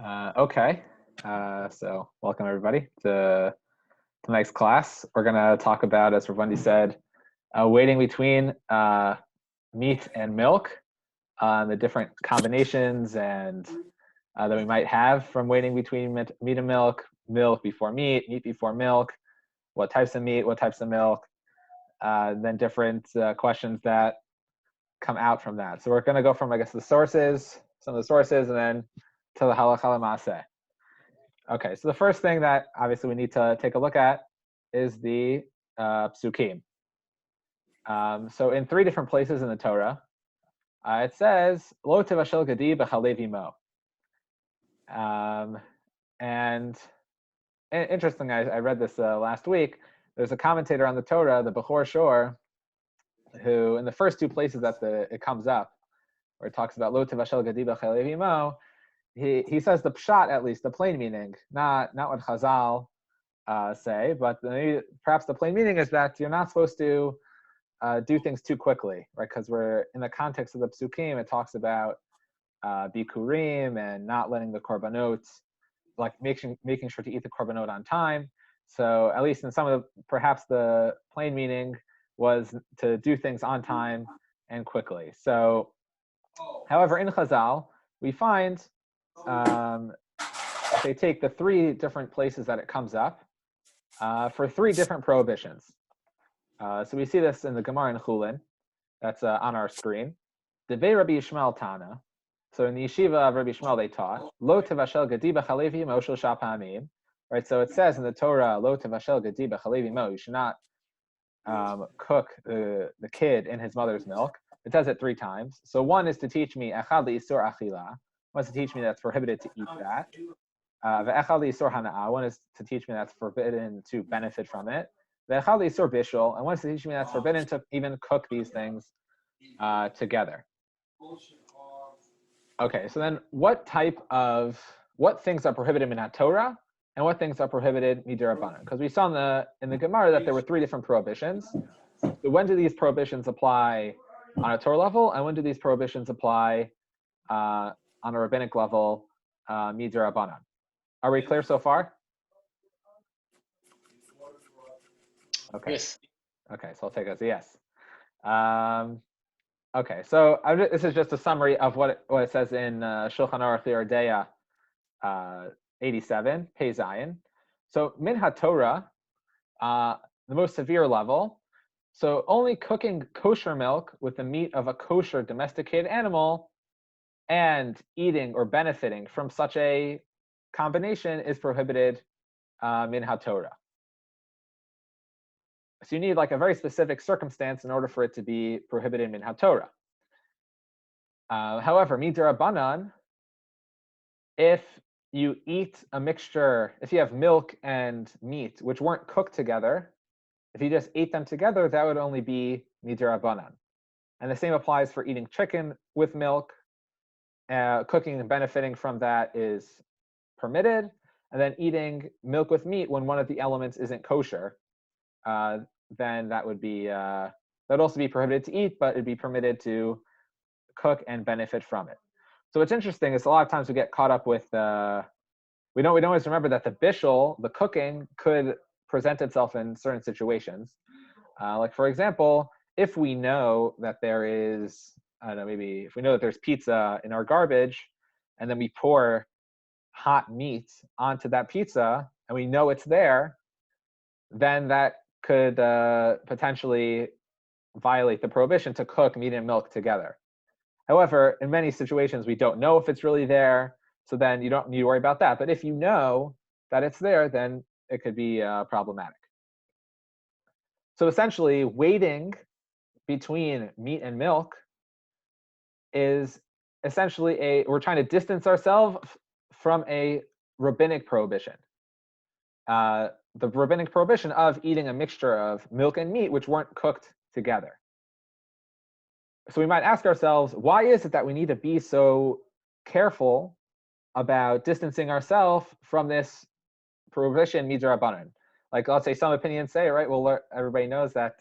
Okay, so welcome everybody to tonight's class. We're going to talk about, as Ravundi said, waiting between meat and milk, the different combinations and that we might have from waiting between meat and milk, milk before meat, meat before milk, what types of meat, what types of milk, then different questions that come out from that. So we're going to go from, I guess, the sources, some of the sources, and then to the halacha l'maaseh. Okay, so the first thing that obviously we need to take a look at is the psukim. So in 3 different places in the Torah, it says lo tevashel gadi b'chalev imo. And interesting, I read this last week. There's a commentator on the Torah, the Bechor Shor, who in the first 2 places that it comes up, where it talks about lo tevashel gadi b'chalev imo, he says the pshat, at least the plain meaning, not what Chazal say, but perhaps the plain meaning is that you're not supposed to do things too quickly, right? Because we're in the context of the psukim, it talks about bikurim and not letting the korbanot, like making sure to eat the korbanot on time. So at least in some of perhaps the plain meaning was to do things on time and quickly. So, however, in Chazal, we find they take the 3 different places that it comes up for 3 different prohibitions. So we see this in the Gemara in Chulin, that's on our screen. Devei Rabbi Yishmael Tana. So in the yeshiva of Rabbi Yishmael, they taught lo tevashel gadi b'chalevi mo shel shapamim. Right. So it says in the Torah lo tevashel gadi b'chalevi mo. You should not cook the kid in his mother's milk. It says it 3 times. So one is to teach me echad le'isur achila. One is to teach me that's prohibited to eat that. Ve'echad le'isur hana'a. One is to teach me that's forbidden to benefit from it. Ve'echad le'isur bishul. And one is to teach me that's forbidden to even cook these things together. Okay, so then what things are prohibited in Torah and what things are prohibited midirabanan? Because we saw in the Gemara that there were 3 different prohibitions. So when do these prohibitions apply on a Torah level, and when do these prohibitions apply on a rabbinic level, midirabanan? Are we clear so far? Okay. Yes. Okay, so I'll take it as a yes. Okay, so this is just a summary of what it says in Shulchan Aruch Yerodea 87, Pei Zayin. So Min HaTorah, the most severe level, so only cooking kosher milk with the meat of a kosher domesticated animal and eating or benefiting from such a combination is prohibited Min HaTorah. So you need like a very specific circumstance in order for it to be prohibited min HaTorah. However, midirabanan, if you eat a mixture, if you have milk and meat which weren't cooked together, if you just ate them together, that would only be midirabanan. And the same applies for eating chicken with milk. Cooking and benefiting from that is permitted. And then eating milk with meat when one of the elements isn't kosher, then that would be that'd also be prohibited to eat, but it'd be permitted to cook and benefit from it. So what's interesting is a lot of times we get caught up with we don't always remember that the bishul, the cooking, could present itself in certain situations. Like for example, if we know that there is, I don't know, maybe if we know that there's pizza in our garbage, and then we pour hot meat onto that pizza, and we know it's there, then that could potentially violate the prohibition to cook meat and milk together. However, in many situations, we don't know if it's really there, so then you don't need to worry about that. But if you know that it's there, then it could be problematic. So essentially, waiting between meat and milk is essentially we're trying to distance ourselves from a rabbinic prohibition. The rabbinic prohibition of eating a mixture of milk and meat which weren't cooked together. So we might ask ourselves, why is it that we need to be so careful about distancing ourselves from this prohibition midirabanan? Like, let's say some opinions say, right, well, everybody knows that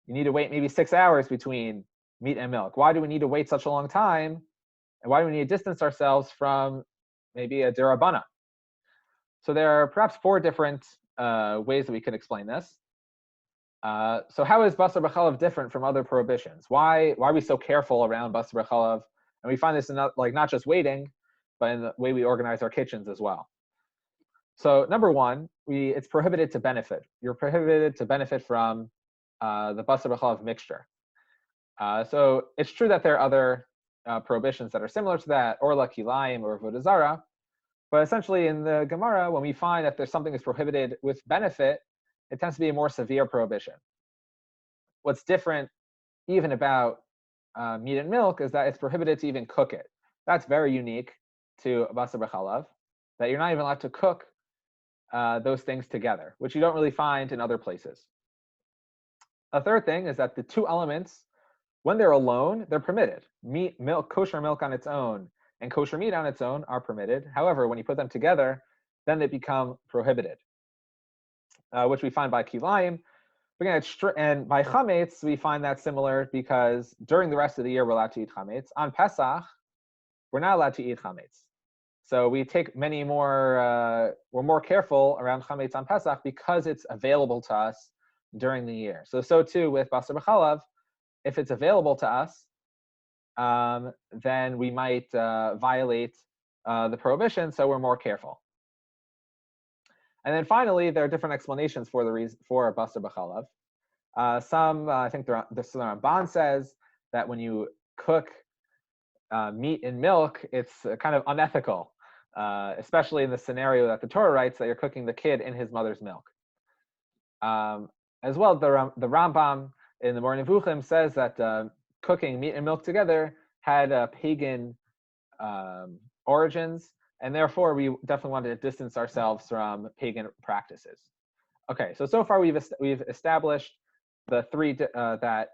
you need to wait maybe 6 hours between meat and milk. Why do we need to wait such a long time? And why do we need to distance ourselves from maybe a derabana. So there are perhaps 4 different ways that we can explain this. So how is basar b'chalav different from other prohibitions? Why are we so careful around basar b'chalav? And we find this in not just waiting, but in the way we organize our kitchens as well. So number 1, it's prohibited to benefit. You're prohibited to benefit from the basar b'chalav mixture. So it's true that there are other prohibitions that are similar to that, orla kilayim or avodah zara, but essentially in the Gemara, when we find that there's something that's prohibited with benefit, it tends to be a more severe prohibition. What's different even about meat and milk is that it's prohibited to even cook it. That's very unique to basar b'chalav, that you're not even allowed to cook those things together, which you don't really find in other places. A third thing is that the 2 elements, when they're alone, they're permitted. Meat, milk, kosher milk on its own and kosher meat on its own are permitted. However, when you put them together, then they become prohibited, which we find by kilayim. And by chametz, we find that similar because during the rest of the year, we're allowed to eat chametz. On Pesach, we're not allowed to eat chametz. So we take many more, we're more careful around chametz on Pesach because it's available to us during the year. So too with basar b'chalav, if it's available to us, then we might violate the prohibition, so we're more careful. And then finally, there are different explanations for the reason for basar b'chalav. I think the Ramban says that when you cook meat in milk, it's kind of unethical, especially in the scenario that the Torah writes that you're cooking the kid in his mother's milk. As well, the Rambam in the Moreh Nevuchim says that cooking meat and milk together had pagan origins, and therefore we definitely wanted to distance ourselves from pagan practices. Okay, so far we've established the 3 that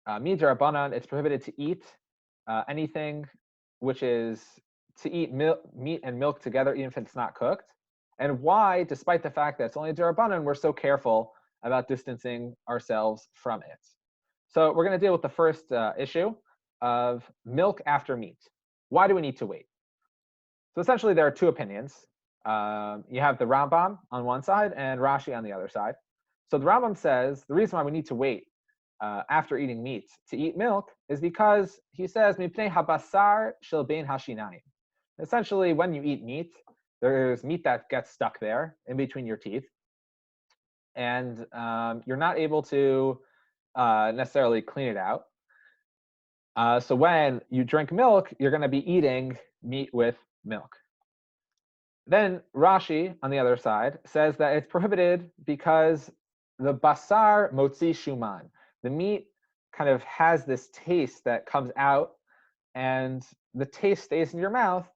midrabanan, it's prohibited to eat anything which is to eat meat and milk together, even if it's not cooked, and why, despite the fact that it's only derabanan, we're so careful about distancing ourselves from it. So we're going to deal with the first issue of milk after meat. Why do we need to wait? So essentially, there are 2 opinions. You have the Rambam on one side and Rashi on the other side. So the Rambam says the reason why we need to wait after eating meat to eat milk is because he says mipnei habasar shel bein hashinayim. Essentially, when you eat meat, there's meat that gets stuck there in between your teeth, and you're not able to necessarily clean it out. So when you drink milk, you're going to be eating meat with milk. Then Rashi, on the other side, says that it's prohibited because the basar motzi shuman. The meat kind of has this taste that comes out, and the taste stays in your mouth.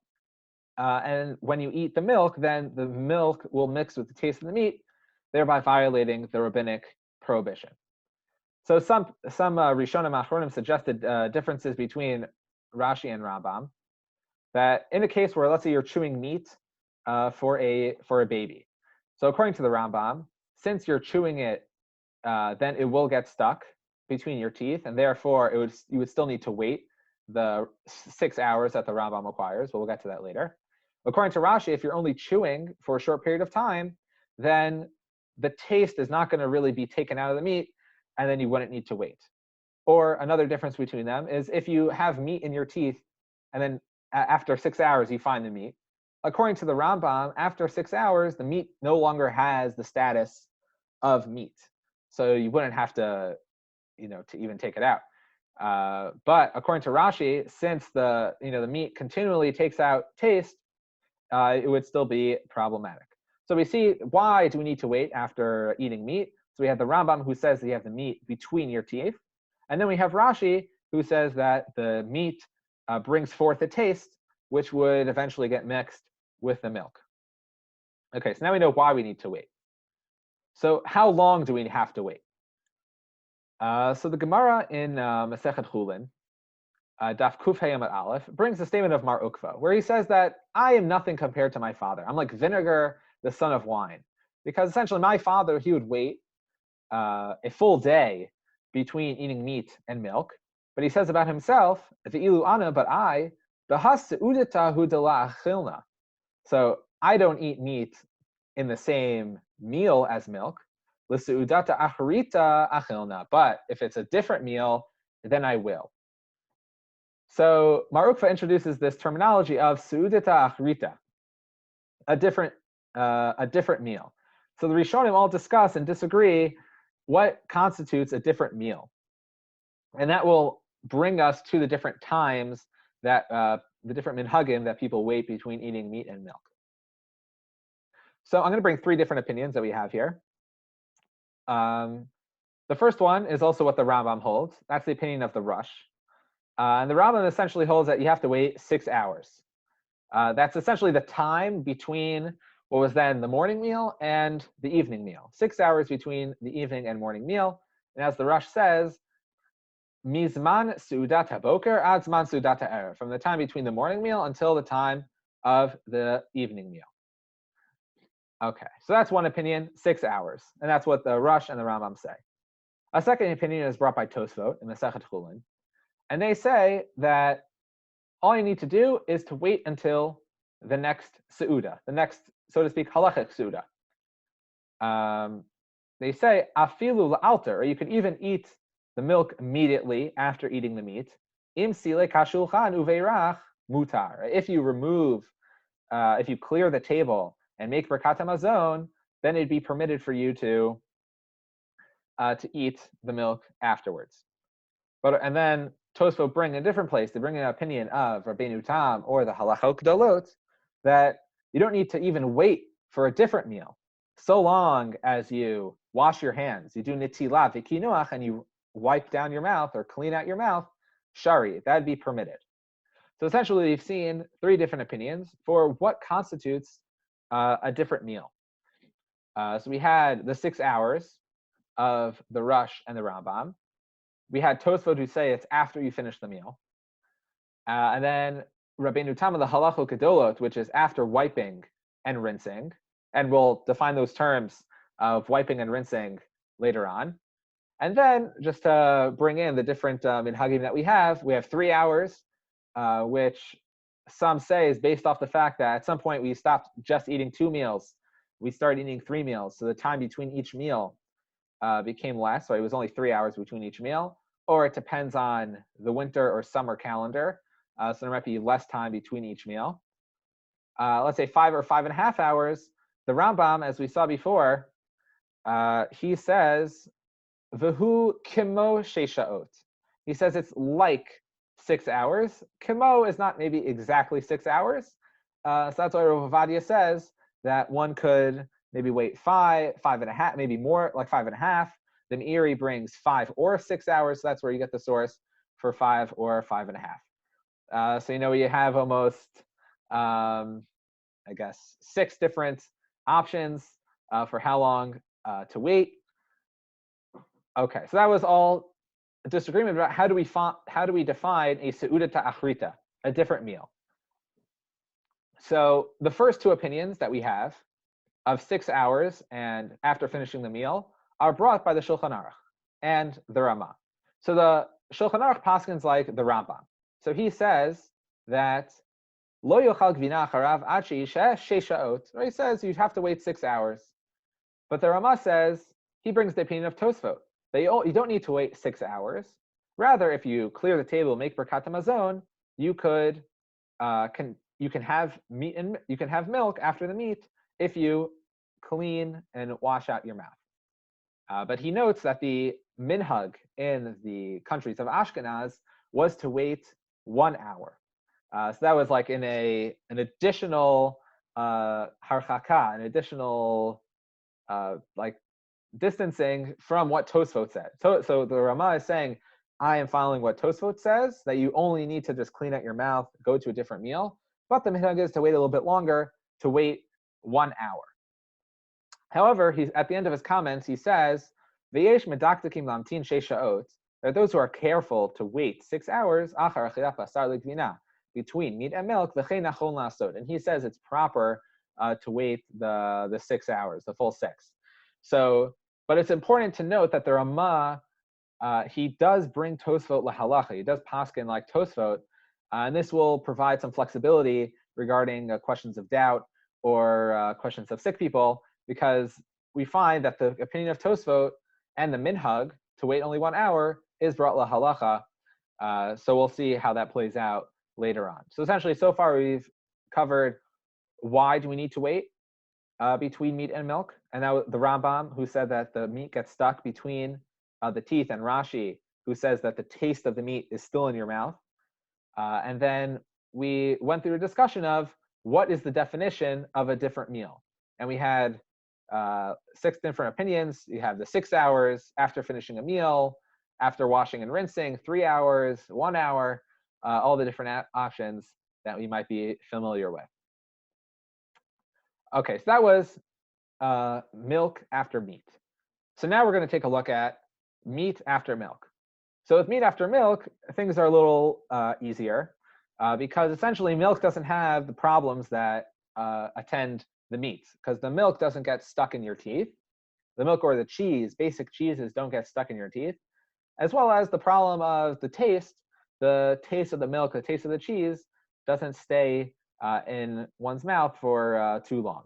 And when you eat the milk, then the milk will mix with the taste of the meat, thereby violating the rabbinic prohibition. So some Rishonim Achronim suggested differences between Rashi and Rambam. That in a case where, let's say, you're chewing meat for a baby. So according to the Rambam, since you're chewing it, then it will get stuck between your teeth, and therefore you would still need to wait the 6 hours that the Rambam requires, but we'll get to that later. According to Rashi, if you're only chewing for a short period of time, then the taste is not going to really be taken out of the meat, and then you wouldn't need to wait. Or another difference between them is if you have meat in your teeth, and then after 6 hours you find the meat. According to the Rambam, after 6 hours, the meat no longer has the status of meat, so you wouldn't have to, to even take it out. But according to Rashi, since the meat continually takes out taste, it would still be problematic. So we see, why do we need to wait after eating meat? So we have the Rambam who says that you have the meat between your teeth, and then we have Rashi who says that the meat brings forth a taste which would eventually get mixed with the milk. Okay, so now we know why we need to wait. So how long do we have to wait? So the Gemara in Masechet Chulin, Daf Kuf Hey Amud Aleph, brings the statement of Mar Ukva, where he says that I am nothing compared to my father. I'm like vinegar, the son of wine. Because essentially my father, he would wait a full day between eating meat and milk. But he says about himself, V'ilu ana, but I, Behas seuditahu de la achilna. So I don't eat meat in the same meal as milk. L'seudata acharita achilna. But if it's a different meal, then I will. So Mar Ukva introduces this terminology of seudata acharita, a different meal. So the Rishonim all discuss and disagree what constitutes a different meal, and that will bring us to the different times that the different minhagim that people wait between eating meat and milk. So I'm going to bring three different opinions that we have here. The first one is also what the Rambam holds. That's the opinion of the Rush. And the Rambam essentially holds that you have to wait 6 hours. That's essentially the time between what was then the morning meal and the evening meal. 6 hours between the evening and morning meal. And as the Rush says, Mizman su'udat haboker ad zman su'udat ha'erev, from the time between the morning meal until the time of the evening meal. Okay, so that's one opinion, 6 hours. And that's what the Rush and the Rambam say. A second opinion is brought by Tosfot in Masechet Chulin. And they say that all you need to do is to wait until the next Seuda, the next, so to speak, halachic Seuda. They say, afilu la'alter, or you could even eat the milk immediately after eating the meat. Im sile kashulchan uveirach mutar. If you remove, if you clear the table and make Birkat HaMazon, then it'd be permitted for you to eat the milk afterwards. And then Tosfot bring a different place. They bring an opinion of Rabbeinu Tam or the Halachot Gedolot that you don't need to even wait for a different meal. So long as you wash your hands, you do nitilah v'kinuach, and you wipe down your mouth or clean out your mouth, shari, that'd be permitted. So essentially, we've seen three different opinions for what constitutes a different meal. So we had the 6 hours of the Rush and the Rambam. We had Tosfot who say it's after you finish the meal. And then Rabbeinu Tam of the Halachot Gedolot, which is after wiping and rinsing. And we'll define those terms of wiping and rinsing later on. And then just to bring in the different minhagim that we have 3 hours, which some say is based off the fact that at some point we stopped just eating 2 meals. We started eating 3 meals. So the time between each meal became less. So it was only 3 hours between each meal. Or it depends on the winter or summer calendar. So there might be less time between each meal. Let's say 5 or 5.5 hours. The Rambam, as we saw before, he says, V'hu kimo sheishaot. He says it's like 6 hours. Kimo is not maybe exactly 6 hours. So that's why Rav Ovadia says that one could maybe wait 5, 5.5, maybe more, like 5.5. Then Erie brings 5 or 6 hours. So that's where you get the source for 5 or 5.5. So you have almost, I guess, 6 different options for how long to wait. Okay, so that was all a disagreement about how do we define a seudata achrita, a different meal. So the first 2 opinions that we have of 6 hours and after finishing the meal are brought by the Shulchan Aruch and the Ramah. So the Shulchan Aruch paskins like the Rambam. So he says that lo yochal gvina acharav ad she'yisheh 6 sha'ot. He says you have to wait 6 hours. But the Ramah says, he brings the opinion of Tosfot, that you don't need to wait 6 hours. Rather, if you clear the table, make Birkat HaMazon, you can have meat and you can have milk after the meat if you clean and wash out your mouth. But he notes that the minhag in the countries of Ashkenaz was to wait 1 hour. So that was like in an additional harchaka, an additional like distancing from what Tosfot said. So the Ramah is saying, I am following what Tosfot says, that you only need to just clean out your mouth, go to a different meal. But the minhag is to wait a little bit longer, to wait 1 hour. However, he's at the end of his comments, he says, V'yesh medaktikim lamtin 6 sha'ot. There are those who are careful to wait 6 hours achar achilat basar legvina, between meat and milk, v'chein nachol la'asot. And he says it's proper to wait the 6 hours, the full 6. So, but it's important to note that the Ramah, he does bring Tosfot lahalacha. He does paskin like Tosfot, and this will provide some flexibility regarding questions of doubt or questions of sick people, because we find that the opinion of Tosfot and the minhag to wait only 1 hour is brought la halacha. So we'll see how that plays out later on. So essentially, so far we've covered why do we need to wait between meat and milk, and now the Rambam, who said that the meat gets stuck between the teeth, and Rashi, who says that the taste of the meat is still in your mouth. And then we went through a discussion of what is the definition of a different meal. And we had 6 different opinions. You have the 6 hours after finishing a meal, after washing and rinsing, 3 hours, 1 hour, all the different options that we might be familiar with. Okay, so that was milk after meat. So now we're going to take a look at meat after milk. So with meat after milk, things are a little easier because essentially milk doesn't have the problems that attend the meat, because the milk doesn't get stuck in your teeth. The milk or the cheese, basic cheeses, don't get stuck in your teeth, as well as the problem of the taste. The taste of the milk, the taste of the cheese doesn't stay in one's mouth for too long.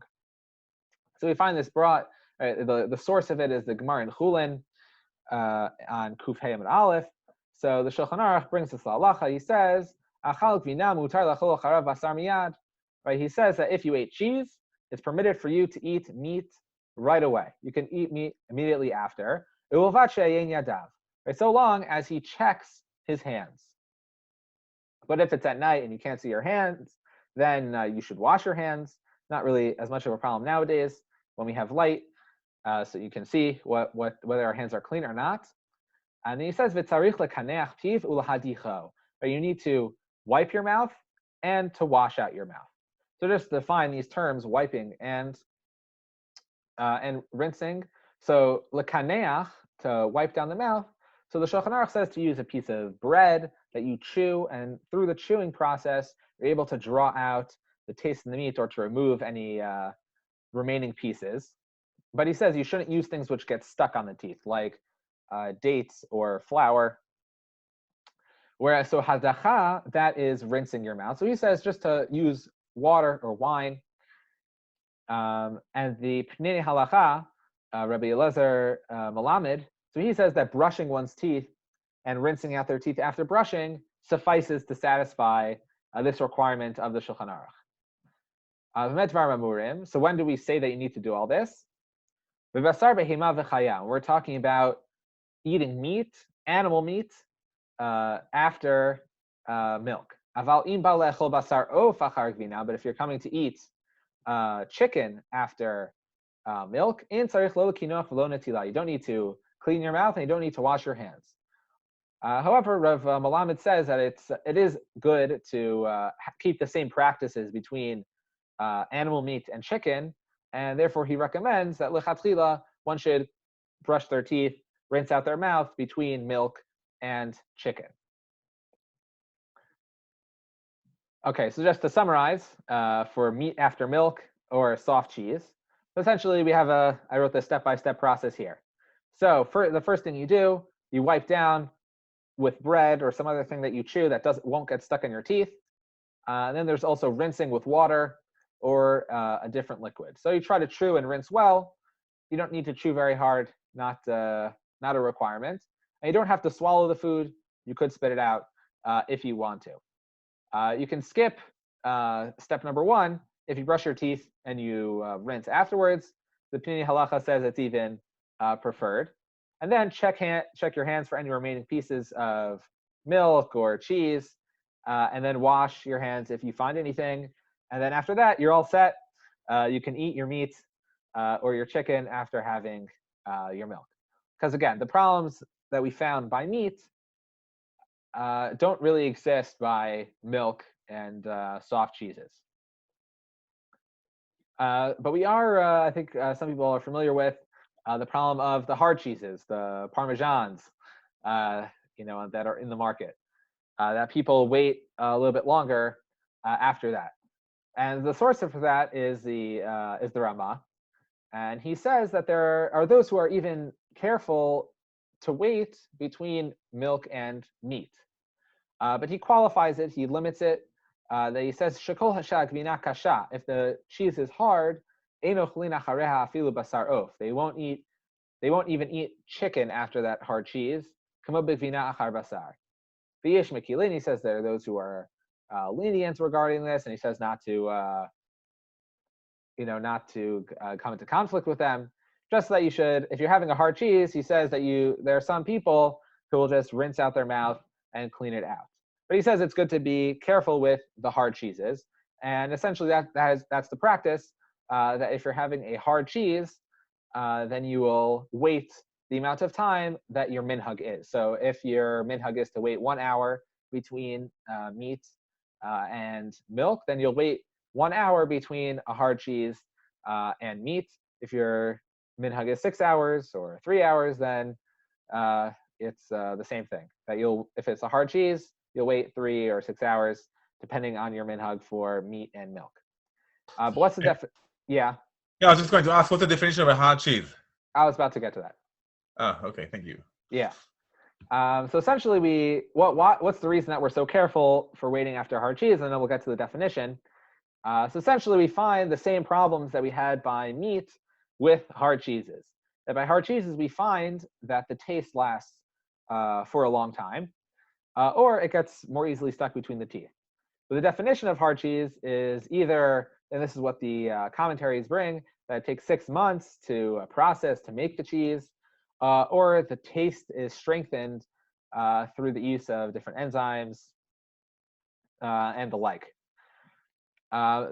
So we find this brought, the source of it is the Gemara in Chulin on Kuf Hey Amud Aleph. So the Shulchan Aruch brings this halacha. He says, right? He says that if you ate cheese, it's permitted for you to eat meat right away. You can eat meat immediately after. Right? So long as he checks his hands. But if it's at night and you can't see your hands, then you should wash your hands. Not really as much of a problem nowadays when we have light, so you can see whether our hands are clean or not. And then he says, but you need to wipe your mouth and to wash out your mouth. So just define these terms, wiping and rinsing. So lekaneach, to wipe down the mouth. So the Shulchan Aruch says to use a piece of bread that you chew, and through the chewing process, you're able to draw out the taste in the meat or to remove any remaining pieces. But he says you shouldn't use things which get stuck on the teeth, like dates or flour. Whereas, so hadacha, that is rinsing your mouth. So he says just to use water or wine. And the Pnei Halacha, Rabbi Elazar Malamed, so he says that brushing one's teeth and rinsing out their teeth after brushing suffices to satisfy this requirement of the Shulchan Aruch. So when do we say that you need to do all this? We're talking about eating meat, animal meat, after milk. But if you're coming to eat chicken after milk, you don't need to clean your mouth and you don't need to wash your hands. However, Rav Malamed says that it is good to keep the same practices between animal meat and chicken, and therefore he recommends that lechatchila one should brush their teeth, rinse out their mouth between milk and chicken. Okay, so just to summarize, for meat after milk or soft cheese, essentially we have I wrote the step-by-step process here. So for the first thing you do, you wipe down with bread or some other thing that you chew that won't get stuck in your teeth. And then there's also rinsing with water or a different liquid. So you try to chew and rinse well. You don't need to chew very hard, not a requirement. And you don't have to swallow the food. You could spit it out if you want to. You can skip step number 1 if you brush your teeth and you rinse afterwards. The Pnei Halacha says it's even preferred. And then check your hands for any remaining pieces of milk or cheese, and then wash your hands if you find anything. And then after that, you're all set. You can eat your meat or your chicken after having your milk. Because again, the problems that we found by meat don't really exist by milk and soft cheeses. But we are, I think some people are familiar with the problem of the hard cheeses, the Parmesans, that are in the market, that people wait a little bit longer after that. And the source for that is the Rama, and he says that there are those who are even careful to wait between milk and meat, but he qualifies it, he limits it that he says shekol hashag vina kasha. If the cheese is hard, eino cholin achareha afilu basar of. They won't even eat chicken after that hard cheese. Kamo b'vina achar basar. V'yesh mekilin. He says there are those who are lenient regarding this, and he says not to come into conflict with them. Just that you should, if you're having a hard cheese, he says that there are some people who will just rinse out their mouth and clean it out. But he says it's good to be careful with the hard cheeses. And essentially that's the practice, that if you're having a hard cheese, then you will wait the amount of time that your minhag is. So if your minhag is to wait 1 hour between meat and milk, then you'll wait 1 hour between a hard cheese and meat. If your minhag is 6 hours or 3 hours, then it's the same thing. That if it's a hard cheese, you'll wait 3 or 6 hours, depending on your minhag for meat and milk. But what's the Yeah. Yeah, I was just going to ask, what's the definition of a hard cheese? I was about to get to that. Oh, okay, thank you. Yeah. So essentially, what's the reason that we're so careful for waiting after hard cheese? And then we'll get to the definition. So essentially, we find the same problems that we had by meat with hard cheeses. That by hard cheeses, we find that the taste lasts for a long time, or it gets more easily stuck between the teeth. So the definition of hard cheese is either, and this is what the commentaries bring, that it takes 6 months to process to make the cheese, or the taste is strengthened through the use of different enzymes and the like.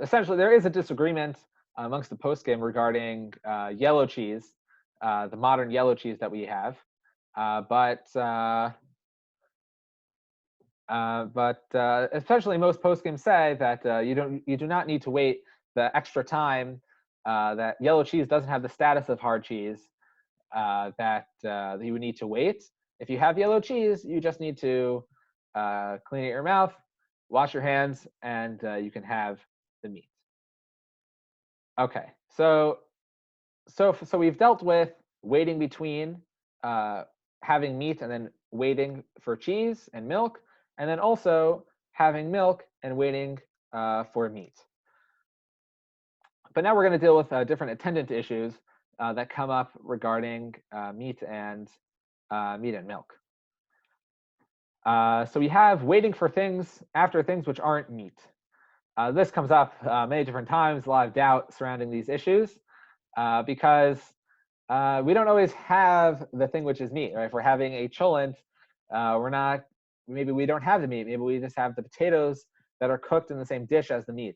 Essentially, there is a disagreement amongst the poskim regarding yellow cheese, the modern yellow cheese that we have, but essentially most poskim say that you do not need to wait the extra time, that yellow cheese doesn't have the status of hard cheese, that you would need to wait. If you have yellow cheese, you just need to clean your mouth, wash your hands, and you can have the meat. Okay, so we've dealt with waiting between having meat and then waiting for cheese and milk, and then also having milk and waiting for meat. But now we're going to deal with different attendant issues that come up regarding meat and milk. So we have waiting for things after things which aren't meat. This comes up many different times, a lot of doubt surrounding these issues, because we don't always have the thing which is meat. Right? If we're having a cholent, maybe we don't have the meat. Maybe we just have the potatoes that are cooked in the same dish as the meat.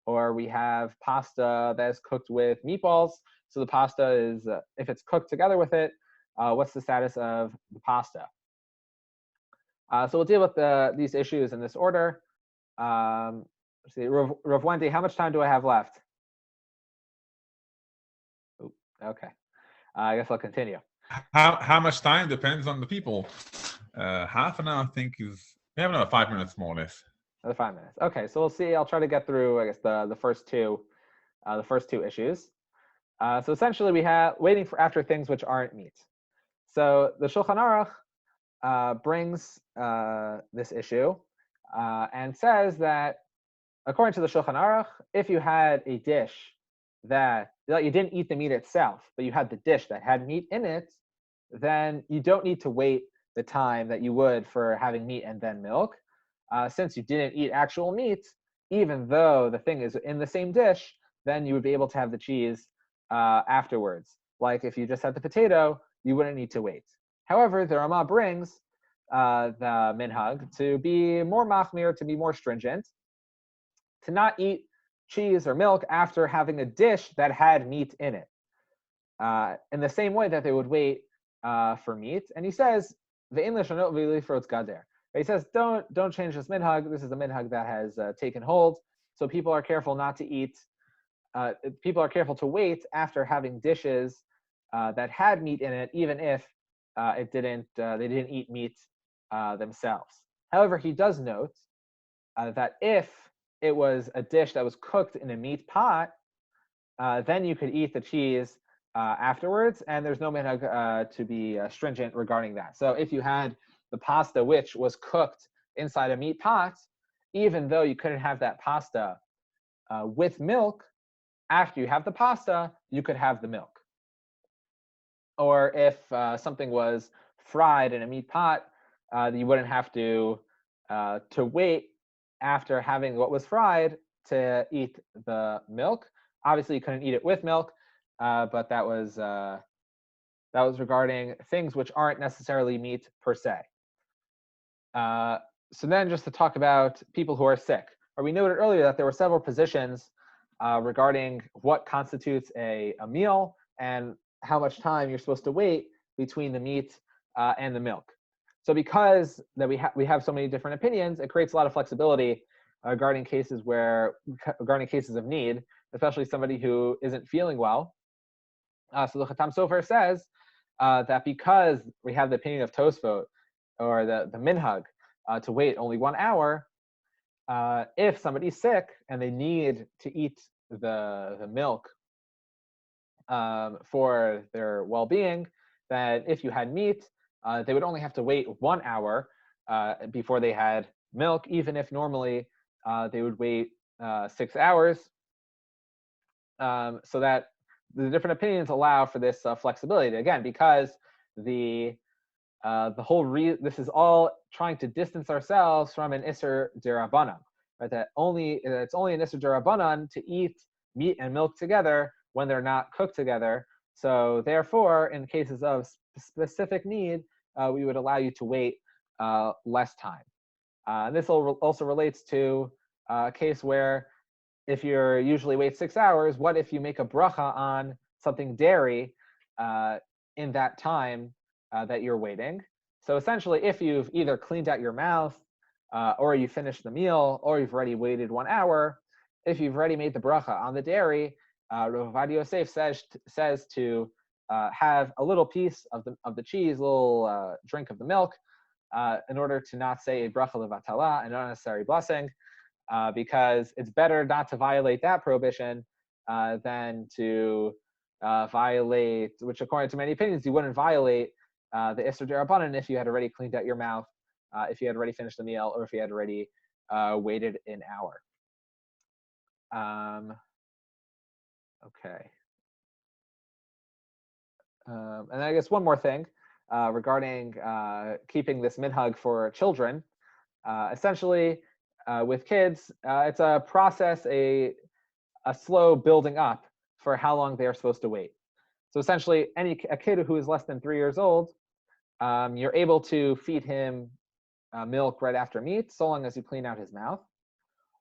Or we have pasta that is cooked with meatballs. So the pasta is, if it's cooked together with it, what's the status of the pasta? So we'll deal with these issues in this order. Let's see, Rav Wendy, how much time do I have left? Ooh, okay, I guess I'll continue. How much time depends on the people. Half an hour, I think, we have another 5 minutes more or less. Another 5 minutes. Okay, so we'll see. I'll try to get through, I guess, the first two issues. So essentially, we have waiting for after things which aren't meat. So the Shulchan Aruch brings this issue and says that, according to the Shulchan Aruch, if you had a dish that you didn't eat the meat itself, but you had the dish that had meat in it, then you don't need to wait the time that you would for having meat and then milk. Since you didn't eat actual meat, even though the thing is in the same dish, then you would be able to have the cheese afterwards. Like if you just had the potato, you wouldn't need to wait. However, the Ramah brings the minhag to be more machmir, to be more stringent, to not eat cheese or milk after having a dish that had meat in it, in the same way that they would wait for meat. And he says, he says, don't change this minhag. This is a minhag that has taken hold. So people are careful not to eat. People are careful to wait after having dishes that had meat in it, even if they didn't eat meat themselves. However, he does note that if it was a dish that was cooked in a meat pot, then you could eat the cheese afterwards, and there's no minhag to be stringent regarding that. So if you had the pasta which was cooked inside a meat pot, even though you couldn't have that pasta with milk, after you have the pasta, you could have the milk. Or if something was fried in a meat pot, you wouldn't have to wait after having what was fried to eat the milk. Obviously, you couldn't eat it with milk, but that was regarding things which aren't necessarily meat per se. So then just to talk about people who are sick. We noted earlier that there were several positions regarding what constitutes a meal and how much time you're supposed to wait between the meat and the milk. So because that we have so many different opinions, it creates a lot of flexibility regarding cases of need, especially somebody who isn't feeling well. So the Chatam Sofer says that because we have the opinion of Tosfot, or the minhag, to wait only 1 hour, if somebody's sick and they need to eat the milk for their well-being, that if you had meat, they would only have to wait 1 hour before they had milk, even if normally they would wait 6 hours. So that the different opinions allow for this flexibility. Again, because the whole this is all trying to distance ourselves from an Isser Derabanan, right? It's only an Isser Derabanan to eat meat and milk together when they're not cooked together. So therefore, in cases of specific need, we would allow you to wait less time. And this also relates to a case where if you're usually wait 6 hours, what if you make a bracha on something dairy in that time that you're waiting? So essentially, if you've either cleaned out your mouth, or you finished the meal, or you've already waited 1 hour, if you've already made the bracha on the dairy, Rav Ovadia Yosef says to have a little piece of the cheese, a little drink of the milk, in order to not say a bracha levatala, an unnecessary blessing, because it's better not to violate that prohibition than to violate, which according to many opinions, you wouldn't violate the Isser Derabanan if you had already cleaned out your mouth, if you had already finished the meal, or if you had already waited an hour. Okay. And I guess one more thing regarding keeping this minhag for children. Essentially, with kids, it's a process, a slow building up for how long they are supposed to wait. So essentially, a kid who is less than 3 years old, you're able to feed him milk right after meat, so long as you clean out his mouth.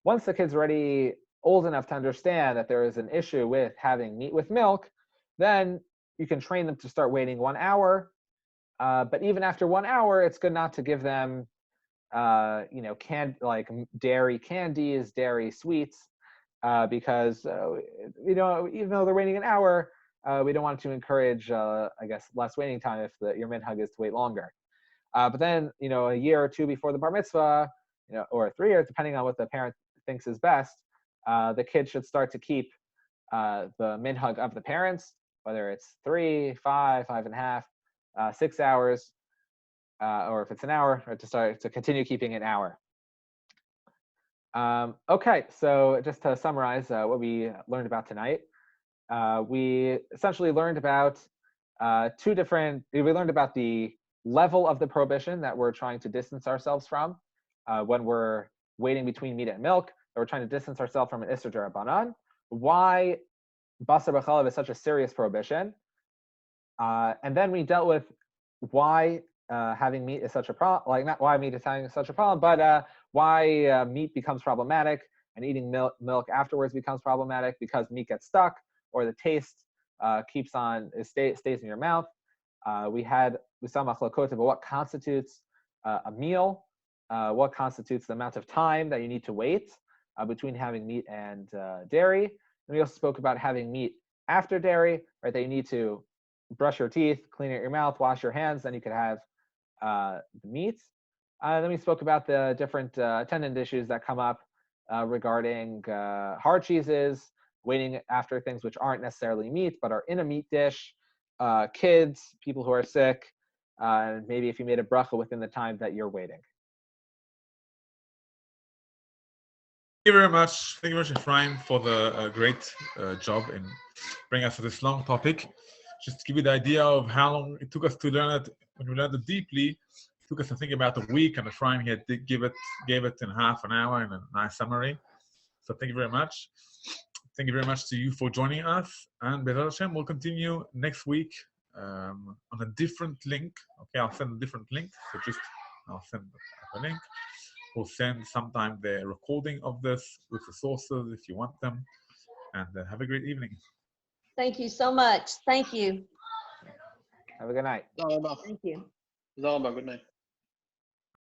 Once the kid's already old enough to understand that there is an issue with having meat with milk, then you can train them to start waiting 1 hour. But even after 1 hour, it's good not to give them like dairy candies, dairy sweets, because even though they're waiting an hour, we don't want to encourage, I guess, less waiting time if your minhag is to wait longer. But then, a year or two before the bar mitzvah, or 3 years, depending on what the parent thinks is best, the kid should start to keep the minhag of the parents, whether it's 3, 5, 5.5, 6 hours, or if it's an hour, or to continue keeping an hour. Okay, so just to summarize what we learned about tonight, we essentially learned about we learned about the level of the prohibition that we're trying to distance ourselves from when we're waiting between meat and milk, that we're trying to distance ourselves from an Isser Derabanan, why Basar B'chalav is such a serious prohibition, and then we dealt with why having meat is such a problem, like not why meat is having such a problem, but why meat becomes problematic and eating milk afterwards becomes problematic, because meat gets stuck or the taste stays in your mouth. We saw machlokot about what constitutes a meal, what constitutes the amount of time that you need to wait between having meat and dairy. And we also spoke about having meat after dairy, right? That you need to brush your teeth, clean out your mouth, wash your hands, then you could have the meat. Then we spoke about the different attendant issues that come up regarding hard cheeses, waiting after things which aren't necessarily meat but are in a meat dish, kids, people who are sick, and maybe if you made a bracha within the time that you're waiting. you very much. Thank you very much, Ephraim, for the great job in bringing us to this long topic. Just to give you the idea of how long it took us to learn it. When we learned it deeply, it took us to think about a week, and Ephraim he had gave it in half an hour in a nice summary. So thank you very much. Thank you very much to you for joining us. And Be'ezrat Hashem, we'll continue next week on a different link. Okay, I'll send a different link. So I'll send a link. We'll send sometime the recording of this with the sources if you want them. And have a great evening. Thank you so much. Thank you. Have a good night. Thank you. Good night.